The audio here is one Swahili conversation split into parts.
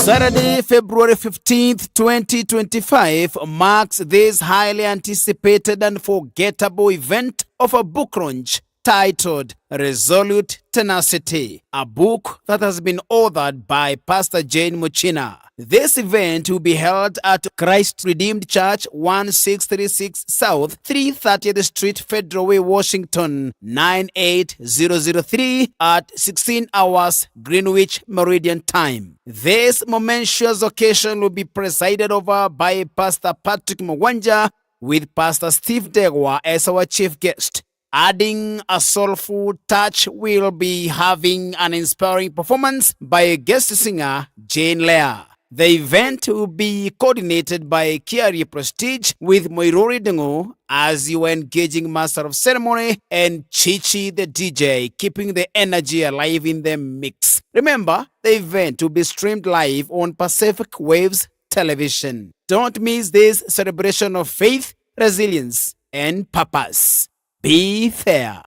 Saturday, February 15th, 2025 marks this highly anticipated and forgettable event of a book launch titled Resolute Tenacity, a book that has been authored by Pst.Jane Muchina. This event will be held at Christ Redeemed Church, 1636 South, 330th Street, Federal Way, Washington, 98003 at 16 hours Greenwich Meridian Time. This momentous occasion will be presided over by Pastor Patrick Mwanja, with Pastor Steve Degwa as our chief guest. Adding a soulful touch, we'll be having an inspiring performance by a guest singer, Jane Leah. The event will be coordinated by Kiari Prestige with Moirori Dengo as you engaging master of ceremony and Chichi the DJ, keeping the energy alive in the mix. Remember, the event will be streamed live on Pacific Waves Television. Don't miss this celebration of faith, resilience, and purpose. Be fair.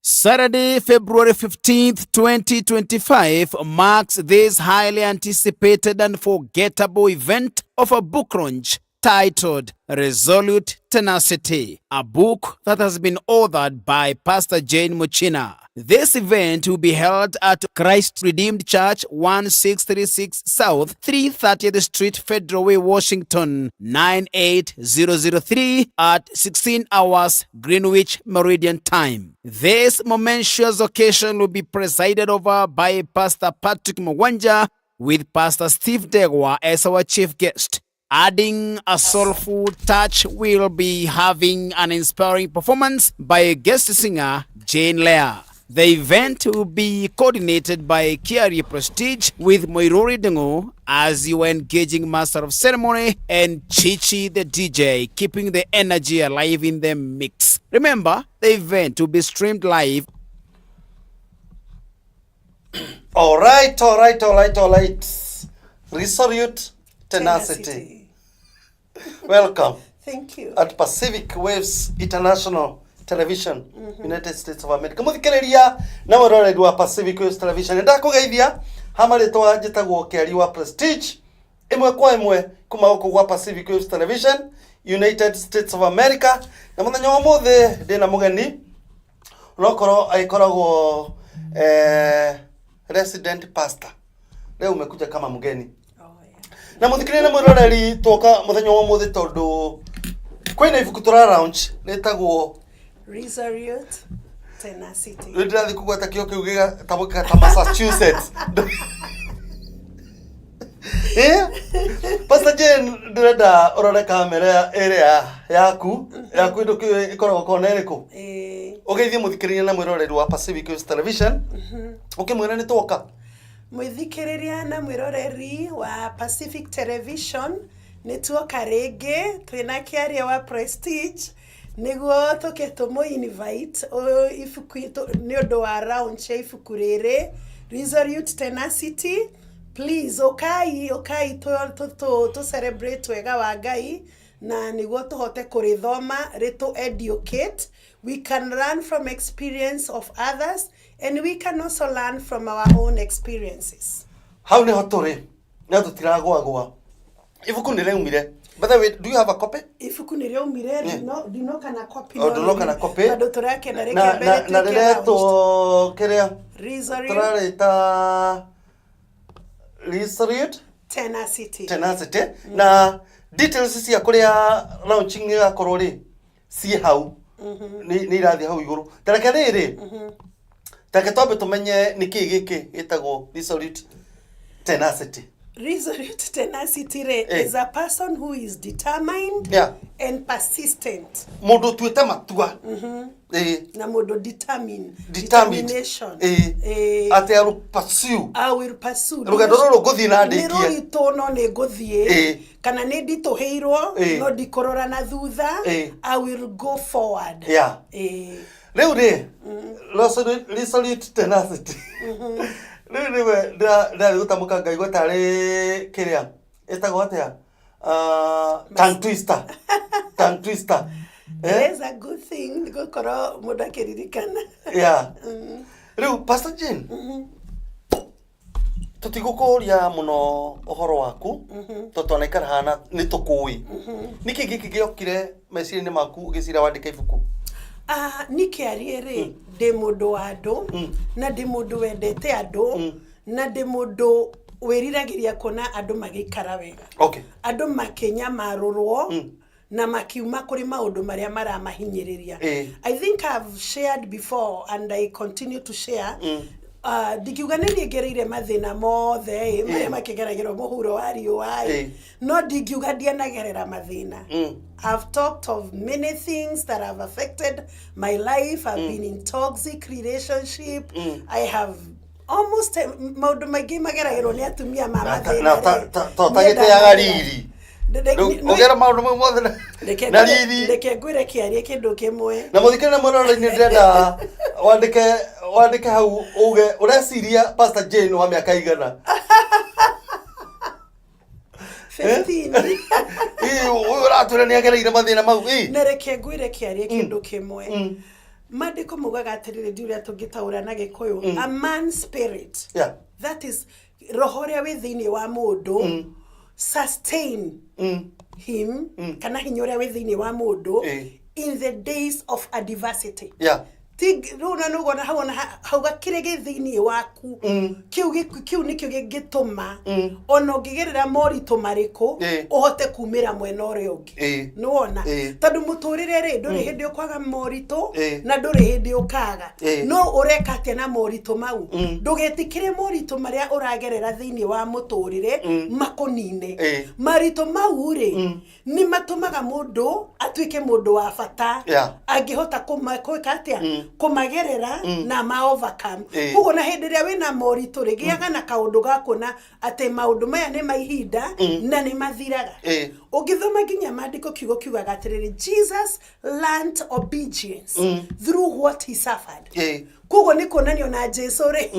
Saturday, February 15th, 2025 marks this highly anticipated and forgettable event of a book launch titled Resolute Tenacity, a book that has been authored by Pst.Jane Muchina. This event will be held at Christ Redeemed Church, 1636 South, 330th Street, Federal Way, Washington, 98003 at 16 hours Greenwich Meridian Time. This momentous occasion will be presided over by Pastor Patrick Mwanja, with Pastor Steve Degwa as our chief guest. Adding a soulful touch, we'll be having an inspiring performance by a guest singer, Jane Leah. The event will be coordinated by Kiari Prestige with Moirori Dengo as you engaging master of ceremony and Chichi the DJ, keeping the energy alive in the mix. Remember, the event will be streamed live. All right. Resolute Tenacity. Welcome. Thank you. At Pacific Waves International Television, United States of America. Muthikiriria na waroreri wa Pacific Waves Television. Ndakugeithia hamaritwa njitagwo Kiari wa Prestige. Imwe kwa imwe kuma guku gwa Pacific Waves Television, United States of America. Na muthenya wa muthe ndina mugeni nokoro aikoragwo resident pastor. Leo umekuja kama mgeni. Na muthikiriria mwiroreri twoka muthenya wa muthe tondu kwina ibuku tura launch letagwo Resolute Tenacity. Ndirathi kugweta kio kiu gitabuka ta Massachusetts. Pastor Jane, ndirenda urore kamera area yaku indu ikoragwo kona iriku. Ugeithie muthikiriria na mwiroreri wa Pacific Waves Television. Ukimwira ni twoka. Mwithikiriria na mwiroreri wa Pacific Television ni twoka ringi twina Kiari wa Prestige niguo tuketumo invite ifuku ni undu wa launch ifuku riri Resolute Tenacity. Please okai to celebrate wega wa Ngai na niguo tuhote kurithoma ritu educate. We can learn from experience of others and we can also learn from our own experiences. How ne hotore na tutiragwa ifuku ni reumire. By the way, do you have a copy? Ifuku ni reumire dino kana copy. Oh, dino kana copy. Bado turake na rekebele na reto kerea Resolute Tenacity. Na details cia kuria launching ya korori si hau ni irathi hau iguru tareke riri tareke tobe tumenye niki giki gitagwo Resolute Tenacity. Resolute Tenacity is a person who is determined and persistent. Mundu tuite matua. Na mundu determination. Ati I will pursue. Rugendo ruru guthii na ndikie. Niro itono ne guthii. Kana ne ndituheirwo no ndikorora na thutha. I will go forward. Riu ri Resolute Tenacity. Niwe nda gutamuka Ngai gotare kiria etagwo atia tongue twister. It's a good thing gukoro muda kiririkana. Riu Pastor Jane tutigukuria muno uhoro waku totwanaikara hana nitukui niki giki giokire meciria-ini maku ugicira wandika ibuku niki ariere ndi mundu wa andu na ndi mundu wendete andu na ndi mundu wiriragiria kuona andu magikara wega andu makenya marurwo na makiuma kuri maundu maria maramahinyiriria I think I've shared before and I continue to share dikiuga nĩrĩngereire mathĩna mothe marĩa makĩgeragĩrwo mũhuro wa riũa no dikiuga ndianagerera mathĩna I've talked of many things that have affected my life. I've been in toxic relationship. I have almost maũndũ maingĩ mageragĩrwo nĩ atumia ma mathĩna totagĩteaga riri Ogera maundu mau mothe na riri reke ngwire kiarie kindu kimwe na muthikire na mwana-ini ndenda wandike hau uge ureciria Pst.Jane wa miaka igana 15 uratura ni agereire mathina mau na reke ngwire kiarie kindu kimwe mandiko mugaga atirire ndiuria tungitaura na gikuyu a man's spirit that is roho ria wi thiini wa mundu sustain him kana hinya uria wi thiini wa mundu in the days of adversity runa nugona hau gakire githiini waku kiu nikio gigituma ona ungigerera moritu mariku uhote kumira mwena uria ungi nuona tondu muturire ri nduri hindi ukwaga moritu na nduri hindi ukaga no ureka atia na moritu mau ndugetikire moritu maria uragerera thiini wa muturire makunine maritu mau ri ni matumaga mundu atuike mundu wa bata angihota kumaka atia kumagerera na ma overcome kugo na hindi ria wina moritu ri giaga na kaundu gakuna ate maundu maya ni maihinda na ni mathiraga ugithoma nginya mandiko kiugaga atiriri Jesus learned obedience through what he suffered kugo ni konanio na Jesu ri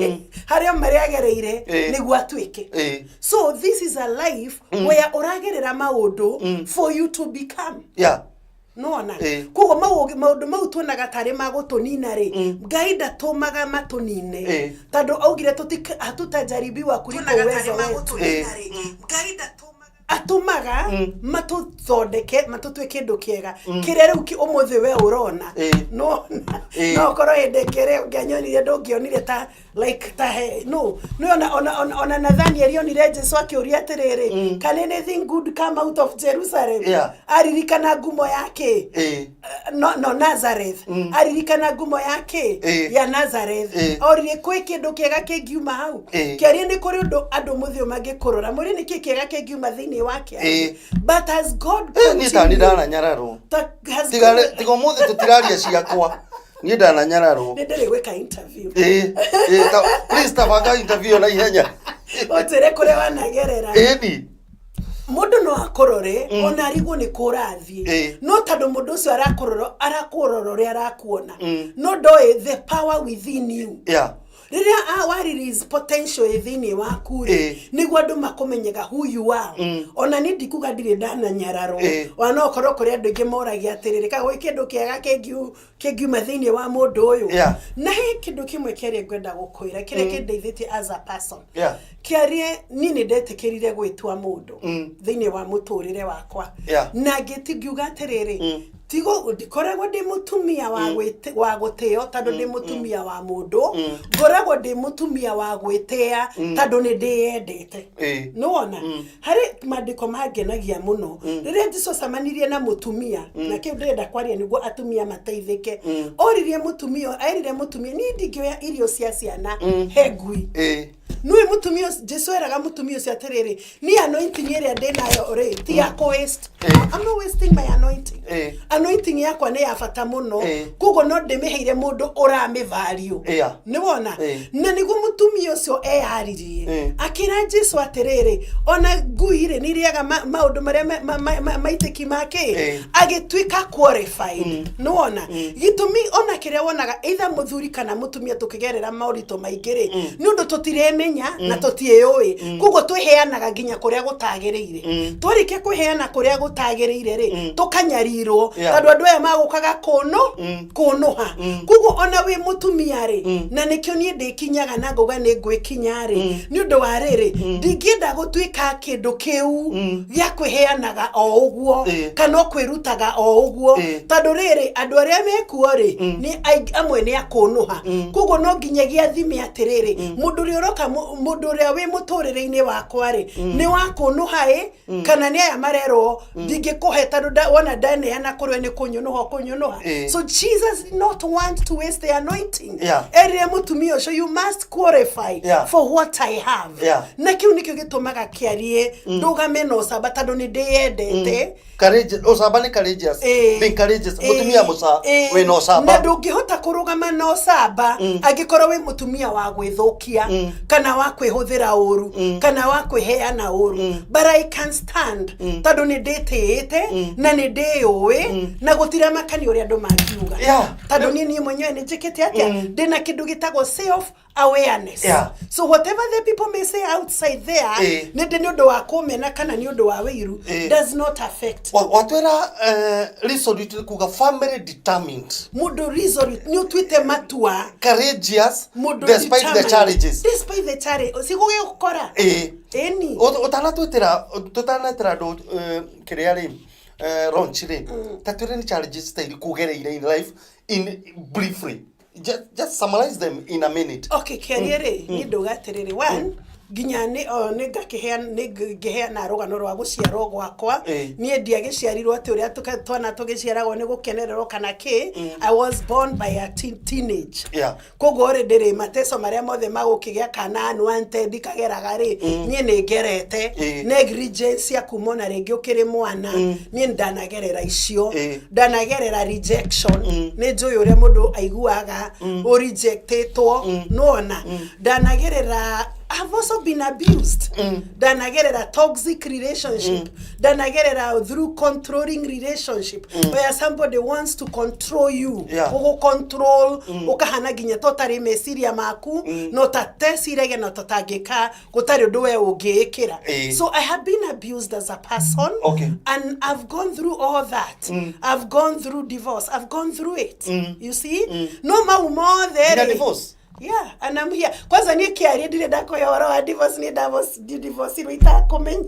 haria mariagereire niguo atuike so this is a life where uragerera maundu for you to become nona kugo maundu mau tuonaga tari magutunina ri Ngai ndatumaga matunine tondu augire hatutajaribiwa kuliko uwezo wetu Ngai atumaga matuthondeke matutwe kindu kiega kiria riu umuthi we urona no korwo hindekere nganyonire ndungionire ta like ta no ona nadhani alionire Jesu akiuria atiriri can anything good come out of Jerusalem aririkana ngumo yake no Nazareth aririkana ngumo yake ya Nazareth orire kwi kindu kiega kingiuma hau kiaria ni kuri andu muthio magikurora muri ni kiega kingiuma thini wake but as God ni ndana nyararo tigo muthi tutiraria ciakwa ni ndana nyararo ni ndiri gwika interview please tabanga interview na ihenya otire kure wanagerera ni mundu no akorore ona arigo ni kurathie no tondu mundu ucio arakororo ria arakuona no doe the power within you riria release potential within waku niguo andu makumenyega who you are ona ni ndikuga ndire ndana nyararo wana okorwo kuri andu ingi moragia atiriri kago kindu kiega kingiuma thiini wa mundu uyu na he kindu kimwe kiaria ngwenda gukwira kiria kindeithitie as a person kiarie nini ndetikirire gwitwa mundu thiini wa muturire wakwa na ngitingiuga atiriri tigo ndikoragwo ndi mutumia wa guteo tondu ndi mutumia wa mundu ngoragwo ndi mutumia wa gwitea tondu ni ndiyendete nuona hari mandiko mangenagia muno riria Jesu samanirie na mutumia na kiu ndenda kwaria niguo atumia mateithike oririe mutumia airire mutumia ni ndingioya irio cia ciana hegui nui mutumia Jesu eraga mutumia ucio atiriri ni anointing iria ndinayo ri ti ya waste I'm not wasting my anointing anointing yakwa ni ya bata muno kugo no ndimiheire mundu uramivario ni wona na niguo mutumia ucio eyaririe akira Jesu atiriri ona nguire ni riaga maundu maria maitiki make agitwika qualified ni wona gitumi ona kiria wonaga either muthuri kana mutumia tukigerera maurito maingiri ni undu tutiremenya na tutieyoi kugo twiheanaga nginya kuria gutagiriire twarike kwiheana kuria gutagiriire ri tukanyarirwo tondu andu aya magukaga kunuha kugo ona wi mutumia ri na nikio nie ndikinyaga na nguga ni gikinyari ni undu wa riri ndingenda gutuika kindu kiu gya kwiheanaga o uguo kana kwirutaga o uguo tondu riri andu aria mekuo ri ni amwe ni akunuha koguo no nginyagia thime atiriri mundu ri uroka mundu ria wi muturire-ini wakwa ri ni wakunuha kana ni aya marero ndingikuhe tondu wona ndaneana kurwe ni kunyunuha so Jesus did not want to waste the anointing ere mutumia ucio you must qualify for what I have na kiu nikio gitumaga kiarie ndugame no saba tondu ni ndiyendete courageous osaba ni courageous being courageous mutumia musa we no saba na ndungihota kurugama no saba angikorwo we mutumia wa gwithukia kana wa kwihuthira uru kana wa kwiheana uru but I can stand tondu ni nditiite na ni ndiyuwi na gutira makani uria andu mangiuga tondu ni mwenyewe ni njikite atia ndina kindu gitagwo self awareness so whatever the people may say outside there ni undu wa kumena kana ni undu wa wiru does not affect watwera resolute kuga family determined mundu resolute ni utwite matua courageous despite the challenges siguge gukora eni utanatwitira ndo kiria ri launch ri tatwire ni challenges tairi kugereire in life in briefly just summarize them in a minute. Okay, kiariere ni ndugatiriri one ginya ni ngakiheana rugano rwa guciarwo gwakwa ni ndia giciarirwo ati uria twana tugiciaragwo ni gukenererwo kana ki I was born by a teenage koguo ri ndiri mateso maria mothe magukigia kana unwanted kageraga ri ni ni ngerete negligence ya kumona ringi ukiri mwana ni ndanagerera icio ndanagerera rejection ni njuy uria mundu aiguaga o rejectetwo nona ndanagerera I've also been abused. Then I get a toxic relationship. Then I get it through controlling relationship. Where somebody wants to control you. Control. Okahana ginya totari mesiria maku. No tatesirege no totageka. Kotari doe ogekera. So I have been abused as a person. And I've gone through all that. I've gone through divorce. I've gone through it. You see? No more there. Divorce. Yeah, and I'm here. Kwanza ni kiari ndire ndako yoro wa divorce ni divorce ruita komenya.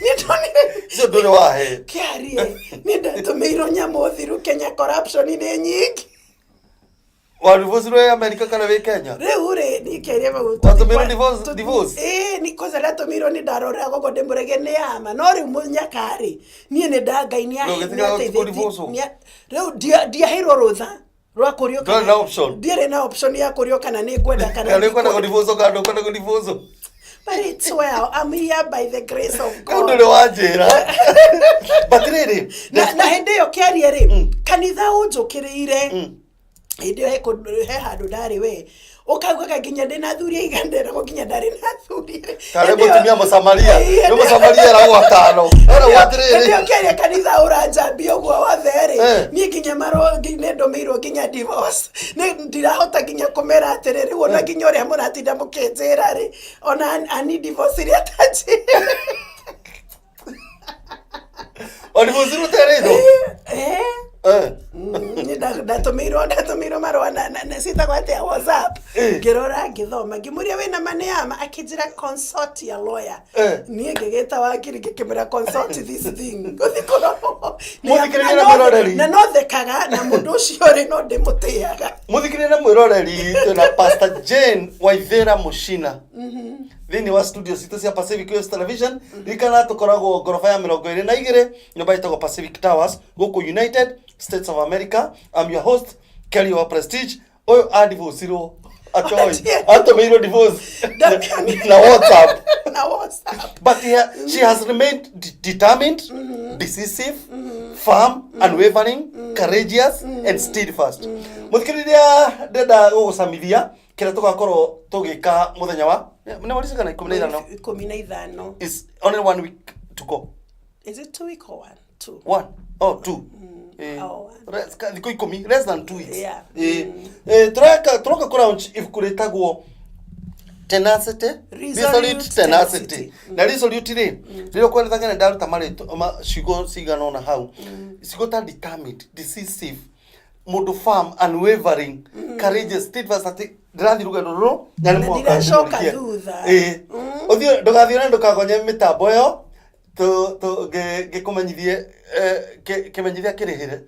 Ni toni. Sio dole wahe. Kiari ni ndatumiro nyamo thiru Kenya corruption ni nyingi. Wa divorce ro America kana we Kenya. Reure ni kiari ba gutu. Watumiro divorce. Ni koza ndatumiro ni ndarora gogo ndemurege ni ama no ri munyakari. Ni ne daga ini ya. Reu dia hero rotha. Rwakurio kana option dire na option ya kurio kana ni kwenda kana ni kwenda divorce kana kwenda divorce but it's well I'm here by the grace of God kundu wajira but really na hende yo kiari ri kanitha unjukirire hende he handu ndari we ukauga ginya ndina thuria igandera go ginya ndari na thurire kare mutumia musamaria ni musamaria ra watano era watirire ndio kiari kanitha urajambia ogwo wathere ni ginya maro gine ndomiro ginya divorce ni ndirahota ginya kumera atiriri wona ginya uri muratinda mukenjera ri ona ani divorce ri atachi oni muzuru teredo ndatumiro marwa na sita kwate ya WhatsApp ngirora ngithoma ngimuria wina maneama akijira consult ya lawyer nie ngegeta wakiri ngikimira consult this thing guthikoro na no thekaga na mundu ucio ri no ndimutiaga muthikirire na mwiroreri na Pst.Jane Waithira Muchina thini wa studio citu cia Pacific Coast Television rikana tukoragwo gorofa ya 22 nyumba itagwo Pacific Towers guku United States of America. I'm your host Kelly wa Prestige. Oyo divorce ro atoy atomiro divorce na WhatsApp but she has remained determined, decisive, firm, unwavering, courageous and steadfast. Muthikiriria ndenda gugusamithia kira tugakorwo tugika muthenya wa ni mwezi kana 15 is only 1 week to go. Is it 2 weeks or 1 2 1 oh 2 less than 2 weeks. Troka crunch if kuretagwo tenacity, resolute tenacity. Na resolute ri riro kwenda ngene ndaruta marito cigo cigana ona hau cigo ta determined, decisive, mundu firm, unwavering, courageous, steadfast, ati ndirathi rugendo ruru na ndiracoka thutha uthio ndugathio ndukagonye mitambo yo to gikumenyithie kimenyithia kirihire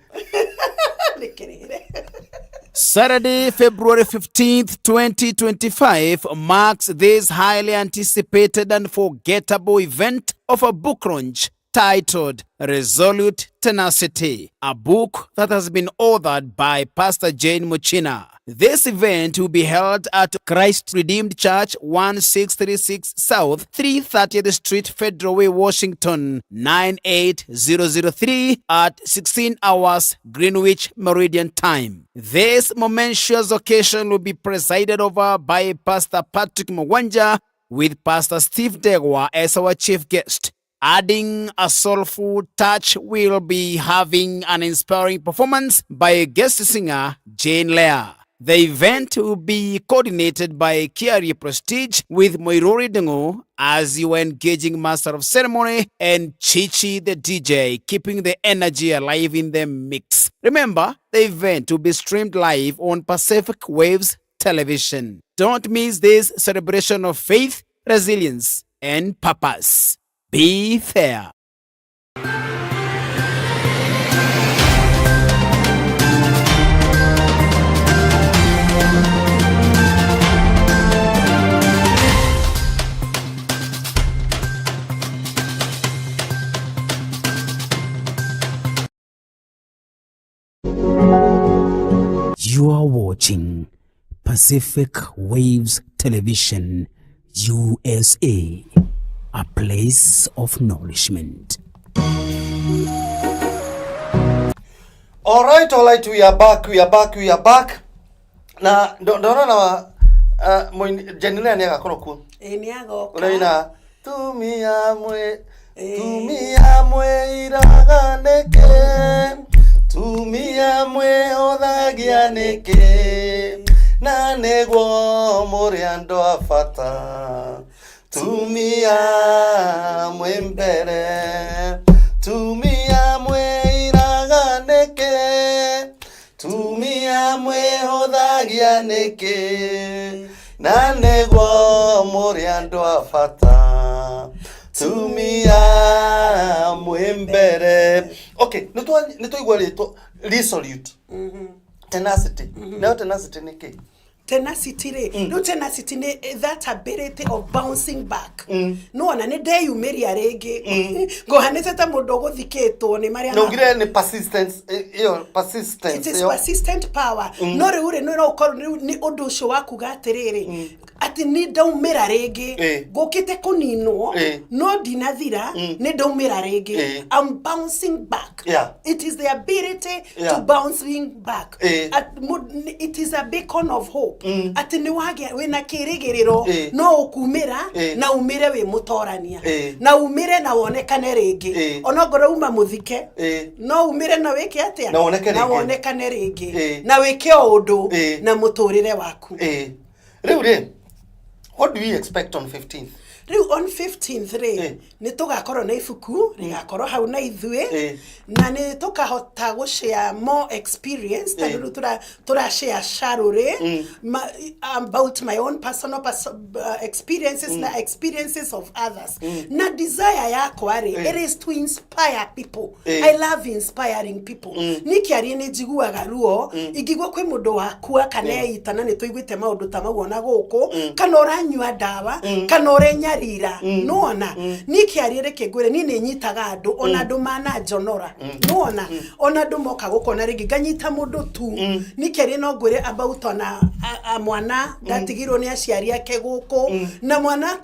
Saturday, February 15th, 2025 marks this highly anticipated and forgettable event of a book launch titled Resolute Tenacity, a book that has been authored by Pst.Jane Muchina. This event will be held at Christ Redeemed Church, 1636 South, 330th Street, Federal Way, Washington, 98003 at 16 hours Greenwich Meridian Time. This momentous occasion will be presided over by Pastor Patrick Mwanja, with Pastor Steve Degwa as our chief guest. Adding a soulful touch, we'll be having an inspiring performance by guest singer Jane Leah. The event will be coordinated by Kiari Prestige with Moirori Dengo as you are engaging Master of Ceremony and Chichi the DJ, keeping the energy alive in the mix. Remember, the event will be streamed live on Pacific Waves Television. Don't miss this celebration of faith, resilience, and purpose. Be fair. You are watching Pacific Waves Television, USA. A place of nourishment. All right, we are back. Na ndona na Janila ni agakorwo ku. Ni agoka. Unaina tumia mwe iraganeke. Tumia mwe othagianeke. Na negwo muri ando afata. Tumia mwe mbere, tumia mwe iraganeke, tumia mwe hothagianeke, na negwo muri andu afata, tumia mwe mbere. Okay, nituigwa rito resolute. Tenacity. Now tenacity ni ki? Tenacity no tenacity that ability of bouncing back no na ne day umeria rege go hanete ta mundu guthiketwo ni maria no ngire ni persistence persistence it is persistent power no reure no ukoro ni undu ucio waku gatiriri ati ni ndaumira rege gukite kuninwo no dinathira ni ndaumira rege I'm bouncing back. It is the ability to bouncing back. It is a beacon of hope. Ati ni wagia wina kirigiriro no ukumira na umire we mutorania na umire na wonekane ringi onogoro uma muthike no umire na wike atia na wonekane ringi na wike undu na muturire waku. Riu what do we expect on 15th? Riu on 15th ni tugakorwo na ifuku rigakorwo hau na ithue na ni tukahota gushare more experience tandu tura share sharure about my own personal experiences na experiences of others na desire yako it is to inspire people. I love inspiring people. Nikiari ni jiguaga ruo igigwa kwi mundu wakua kana itana ni tuiguite maundu ta magona guku kana uranyua dawa kana urenya rira nona nikiarire kigwire ni nyitaga andu ona andu mana jonora nona ona andu moka gukona ringi nganyita mundu tu nikiarire no ngwire about ona mwana ndatigirwo ni aciari ake guku na mwana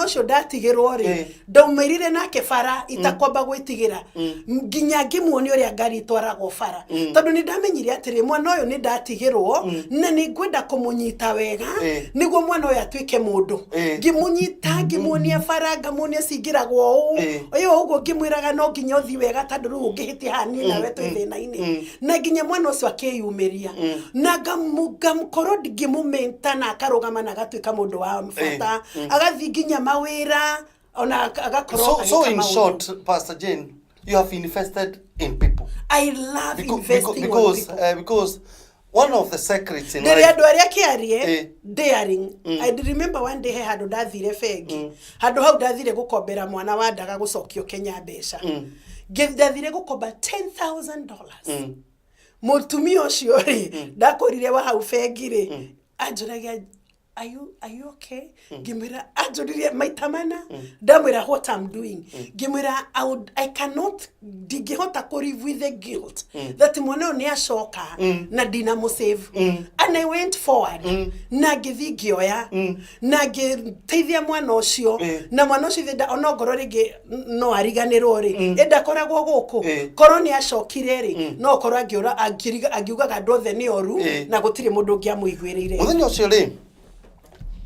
ucio ndatigirwo ri ndaumirire nake bara itakwamba gwitigira nginya ngimuoni uria ngari twaragwo bara tondu ni ndamenyire atiri mwana uyu ni ndatigirwo na ni ngwenda kumunyita wega niguo mwana uyu atuike mundu ngimunyita muonia faranga muonia sigiragwo uyu ugo ngimwiraga no nginya uthi wega tandu ru ungihitia hani na wetu thina-ini na nginya mwana ucio akiyumiria na ngamukoro ngimumenta na akarugama na gatuika mundu wa mfata agathi nginya mawira ona agakorwo so in short Pastor Jane, you have invested in people. I love investing on people. Because one of the secrets in life. Andu aria kiarie daring. I remember one day handu ndathire fegi. Handu hau ndathire gukombera mwana wa ndaga gucokio Kenya mbeca. Ndathire gukomba $10,000. Mutumia ucio ri ndakorire wa hau fegi ri anjuragia are you okay? Gimira ajuririe maitamana damwira what I'm doing. Gimira I cannot digihota ko live with the guilt that mwana ni ashoka na dina mo save. And I went forward na githi gioya na giteithia mwana ucio na mwana ucio thenda onogoro rigi no ariganirwo ri enda koragwo guku koro ni ashokire ri no koro agiura agiugaga ndothe ni oru na gutire mundu ngiamuigwirire muthenya ucio ri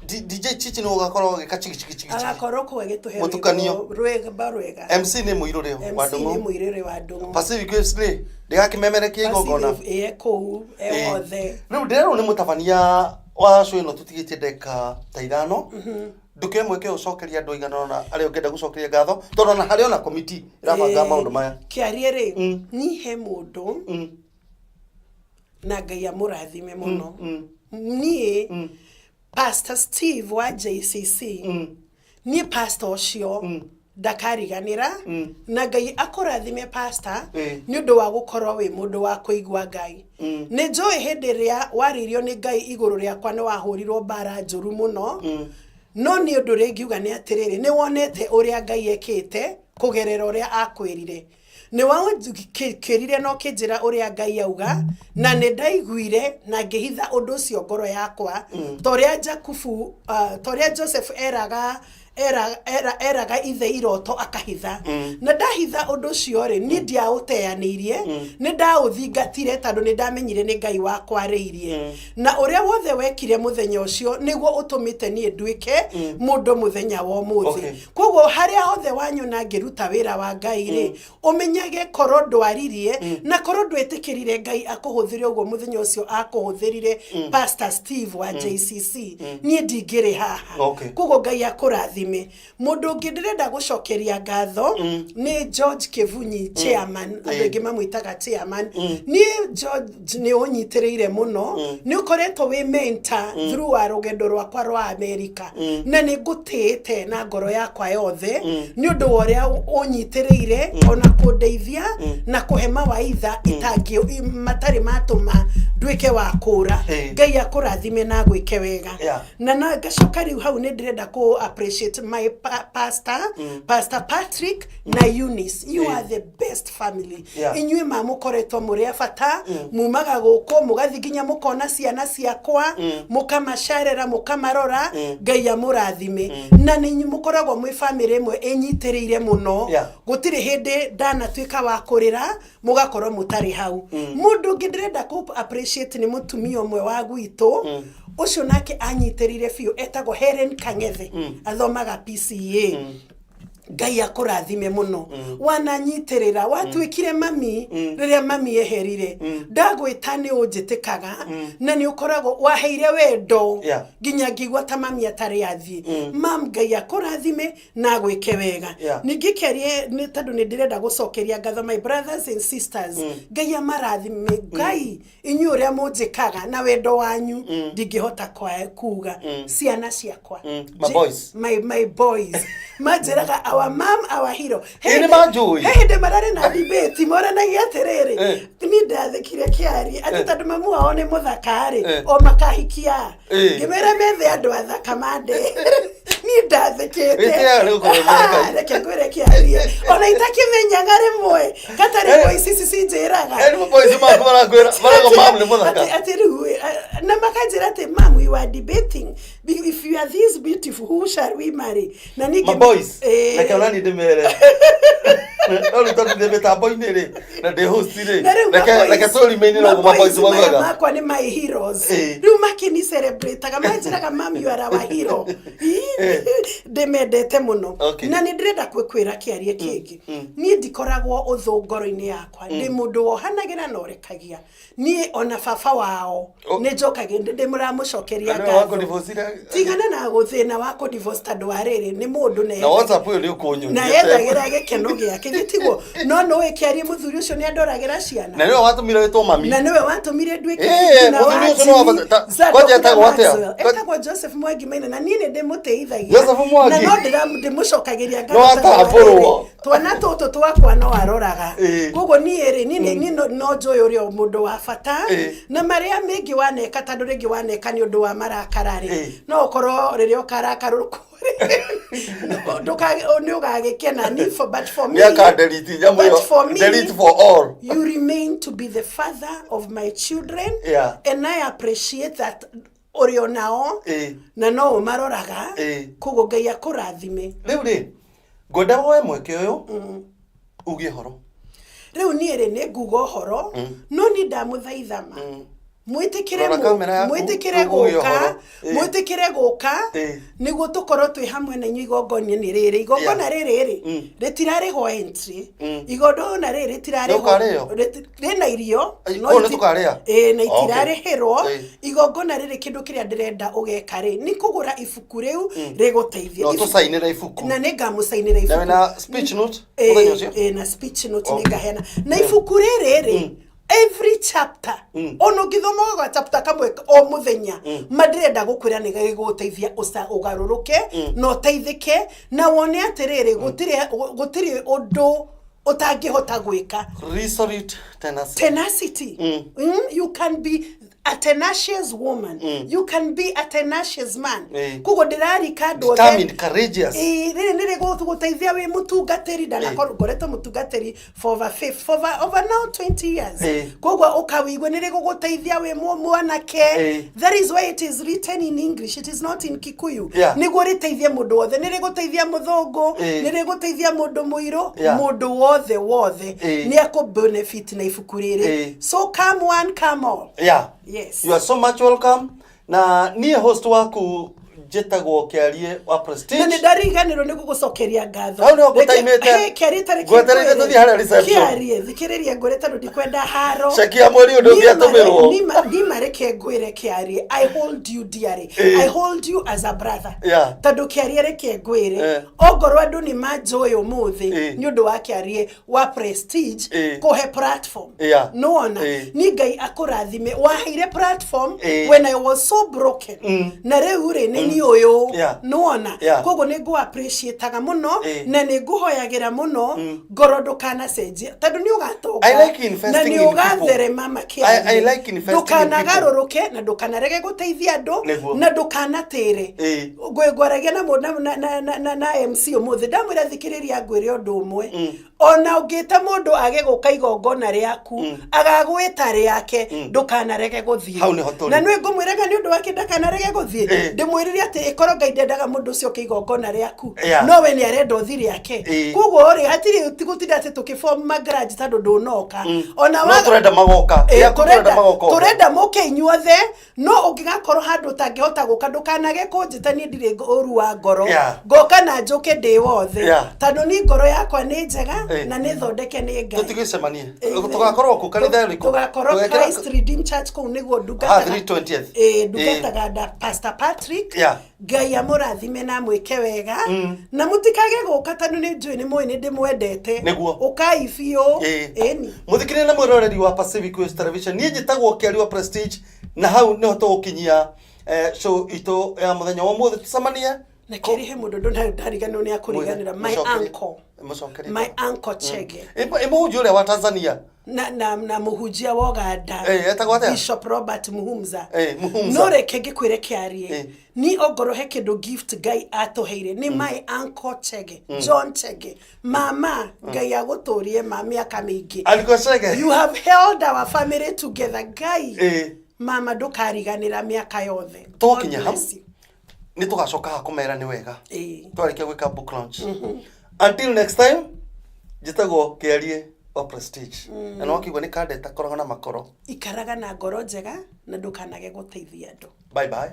DJ Chichi no gakorwo gikachiki agakorwo ko gituhe mutukanio rwega MC ni muirure wa ndungu MC ni muirure wa ndungu Pacific Wesley ndigakimemerekia igogona ko othe riu ndero ni mutabania wa cyo no tutigitie ndeka ta ithano nduke mweke ucokeria andu igana na ari ungenda gucokeria ngatho tondu na hari ona committee irabanga maundu maya kiarie ri ni he mundu na Ngai amurathime muno ni Pastor Steve wa JCC ni pastor ucio ndakariganira na Ngai akurathime pastor ni undu wa gukorwo wi mundu wa kuigwa Ngai ni njoi hindi ria waririo ni Ngai iguru riakwa ni wahurirwo bara njuru muno no ni undu ringiuga ni atiriri ni wonete uria Ngai ekite kugerera uria akwirire ni waukirire no kinjira uria Ngai auga na ni ndaiguire na ngihitha undu ucio ngoro yakwa toria Jakubu toria Joseph eraga ithe iroto akahitha na ndahitha undu ucio ri ni ndiauteanirie ni ndauthingatire tondu ni ndamenyire ni Ngai wakwa riirie na uria wothe wekire muthenya ucio niguo utumite nie nduike mundu muthenya wa muthi koguo haria hothe wanyona ngiruta wira wa Ngai ri umenyage koro ndwaririe na koro ndwetikirire Ngai akuhuthire uguo muthenya ucio akuhuthirire Pastor Steve wa JCC nie ndingire haha koguo Ngai akurathime mundu ngindirenda gucokeria ngatho ni George Kivunyi chairman andenge mamwitaga chairman ni George ni unyitirire muno ni ukoretwo wi mentor through wa rugendo rwakwa rwa America na ni ngutite na ngoro yakwa yothe ni undu woria unyitirire ona kundeithia na kuhe mawaitha itangi matari matuma ndwike wa kura Ngai akurathime na gwike wega na ngacoka riu hau ni ndirenda ku appreciate my pastor Patrick na Eunice. You are the best family. Inywe mamukoretwo muri afata mumaga guko mugathi ginya mukona ciana ciakwa mukamasharera mukamarora Ngai amurathime na ninyu mukoragwo mwi family imwe enyitirire muno gutire hindi dana twika wa kurira mugakorwo mutari hau mundu ngindirenda ku appreciate ni mutumia umwe wa gwitu ucio nake anyitirire fiu etagwo Helen Kangethe athomaga PCA Ngai akurathime muno wananyitirira watwikire mami riria mami eherire ndagwita ni unjitikaga na ni ukoragwo waheire wendo ginya ngigwa ta mami atari athie mam Ngai akurathime na gwike wega ningikerie ni tondu ni ndirenda gucokeria ngatho my brothers and sisters Ngai amarathime Ngai inyu uria munjikaga na wendo wanyu ndingihota kuga ciana ciakwa my boys majiraga our mom our hero ni majui de marare na debate mora na yaterere ni ndathikire kiari ati tondu mamu wao ni muthakari o makahikia ngimera methe andu athaka mande ni ndathikite reke ngwire kiari ona itakimenyaga rimwe katari boys cinjiraga ni boys maragwira mam ni muthaka ati riu na makajira ati mam we were debating if you are this beautiful who shall we marry na ni boys like onani demere oli tondu de betambo inire na de host ire like sorry meni no ma boys waga makwa ni my heroes riu makini celebrate kama njira kama you are our hero ndimendete muno Okay. na ni ndirenda kwira kiarie kingi ni ndikoragwo uthungoro-ini yakwa ndi mundu wohanagira na urekagia ni ona baba wao ni njokagia ndimuramucokeria wako divorce tigana na guthina wako divorce tandu ariri ni mundu na WhatsApp uyu ni ukunyu na yethagira gikeno giake gitiguo no wikiarie muthuri ucio ni andoragira ciana na niwe watumire witwo mami na niwe watumire ndwike muthuri ucio no kwaje etagwo atia etagwo Joseph Mwangi Maina na niĩ ndĩmũteithagia Joseph Mwangi na no ndĩmũcokagĩria ngatho twana tũtũ twakwa no aroraga koguo niĩ no njũĩ ũrĩa mũndũ wa bata na marĩa mĩngĩ waneka tondũ rĩngĩ waneka nĩ ũndũ wa marakararĩ no ũkorwo rĩrĩa ũkarakarũrũkũ nĩ ũgagĩkena but for me delete for all you remain to be the father of my children and I appreciate that orio nao na no maroraga kugo Ngai akurathime riu ri ngoda woe mweke uyu ugie horo riu niĩ nĩ nguga horo no ni ndamuthaithama mwitikire guka niguo tukorwo twi hamwe na inyuĩ igongona rĩrĩ igongona rĩrĩ rĩtirarĩhwo entry igongona rĩrĩ rĩtirarĩhwo rĩna irio no tukarĩa na itirarĩhĩrwo igongona rĩrĩ kĩndũ kĩrĩa ndĩrenda ũgeka ni kũgũra ibuku rĩu rĩgũteithia no tusainĩra ibuku na nĩ ngamũsainĩra ibuku na speech note na speech note nĩ ngahena na ibuku rĩrĩ every chapter ono githomo ga chapter kamwe o muthenya madirenda gukwira ni giguteithia ugaruruke no teithike na wone atiriri gutiri undu utangihota gwika resolute tenacity you can be a tenacious woman you can be a tenacious man kugo ndirari kando determined courageous nire guteithia wi mutungatiri ndana ngoretwo mutungatiri for over now 20 years kugo ukawigwe nire guteithia wi mwanake that is why it is written in English, it is not in Kikuyu niguo riteithie mundu wothe nire guteithia muthungu nire guteithia mundu muiro mundu wothe ni akubenefit na ibuku riri so come one come all yes you are so much welcome na ni host waku jetagwo kiarie wa Prestige na ndariganirwo ni gugucokeria ngatho au no gutaimete kiarie tariki gweterete tuthi haria reception kiarie thikiriria ngore tondu ndikwenda haro shakia mweri undu ngiatumirwo ni mareke ngwire kiarie I hold you dearly I hold you as a brother tondu kiarie reke ngwire ongorwo andu ni manjoyo muthi ni undu wa kiarie wa Prestige kuhe platform no ni Ngai akurathime waheire platform when I was so broken na riu ni uyu nuona kogo ni go appreciate ga muno na ni nguhoyagira muno ngoro ndukana cenjia tondu ni ugatoka na ni ugathere mama kia I like investing in people ndukanagarũrũke na ndukanarege guteithia andu na ndukanatire ngwaragia na MC umuthi ndamwira thikiriria ngwire undu umwe ona ungite mundu age guka igongona riaku agagwita riake ndukanarege guthie na nwe ngumwiraga ni undu wake ndakanarege guthie ndimwirire ati ikoro Ngai ndendaga mundu ucio kigongona riaku no we ni arenda uthiri yake kugo ri hatiri gutinda ati tukiform magarage tando ndunoka ona wa turenda magoka turenda muke inyuothe no ungigakorwo handu tangihota guka ndukanage kunjitani ndire uru wa ngoro ngoka na njuke ndi wothe tando ni ngoro yakwa ni njega na ni thondeke ni Ngai tutigicemanie tugakorwo ku kanitha iriku tugakorwo Christ Redeem Church ku niguo ndungataga 320th ndungataga Pastor Patrick Ngai amurathime na mwike wega na mutikage guka tando ni njui ni mwe ni ndimwendete ukai biu eni muthikire na mwiroreri wa Pacific Coast Television ni njitagwo kiari wa Prestige na hau niho tugukinyia show ito ya muthenya wa muthe tucemanie na kirihe mundu ndariganwo ni akuriganira my uncle Chege imuhunjia uria wa Tanzania na muhunjia wa Uganda Bishop Robert Muhumza no reke ngikwire kiarie ni ogorohe kindu gift Ngai atuheire ni my uncle Chege John Chege mama Ngai aguturie mami akamingi alikuwa Chege you have held our family together Ngai mama ndukariganira miaka yothe tukinya hau ni tugacoka kumera ni wega twarikia gwika book launch until next time jitagwo kiarie wa Prestige na no kigwa ni kandeta koragwo na makoro ikaraga na ngoro njega na ndukanage guteithia andu bye bye.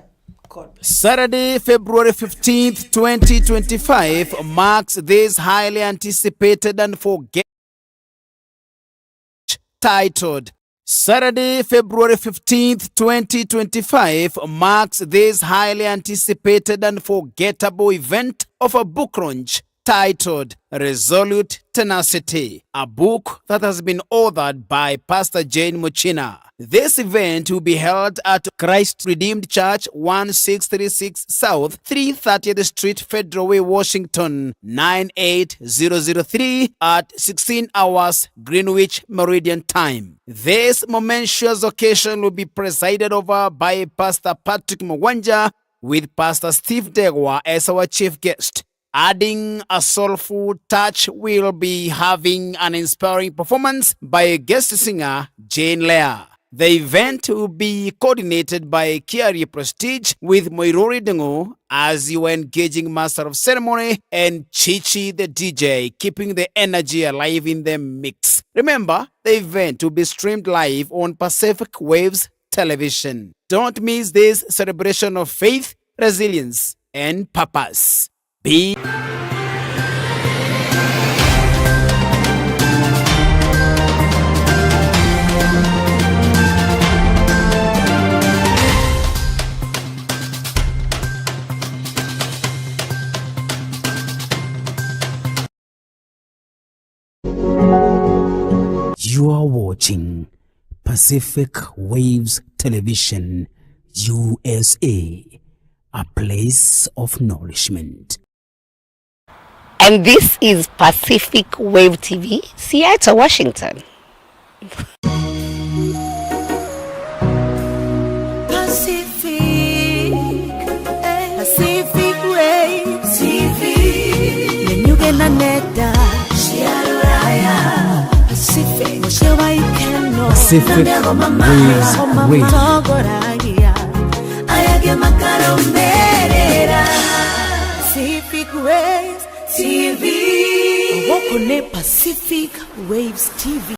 God bless. Saturday, February 15th, 2025 marks this highly anticipated and forgettable titled Saturday, February 15th, 2025 marks this highly anticipated and forgettable event of a book launch titled Resolute Tenacity, a book that has been authored by Pst.Jane Muchina. This event will be held at Christ Redeemed Church, 1636 South, 330th Street, Federal Way, Washington, 98003 at 16 hours Greenwich Meridian Time. This momentous occasion will be presided over by Pastor Patrick Mwanja, with Pastor Steve Degwa as our chief guest. Adding a soulful touch, we'll be having an inspiring performance by guest singer Jane Leah. The event will be coordinated by Kiari Prestige with Moirori Dengo as you are engaging Master of Ceremony and Chichi the DJ, keeping the energy alive in the mix. Remember, the event will be streamed live on Pacific Waves Television. Don't miss this celebration of faith, resilience, and purpose. Be You are watching Pacific Waves Television, USA, a place of nourishment. And this is Pacific Wave TV, Seattle, Washington. Pacific Wave TV. Nenyuge na neda. Shiaraya. Pacific. Moshewa ikeno. Pacific Waves Radio. Ayage makaro merera. Pacific Waves TV. Woko ne Pacific Waves TV.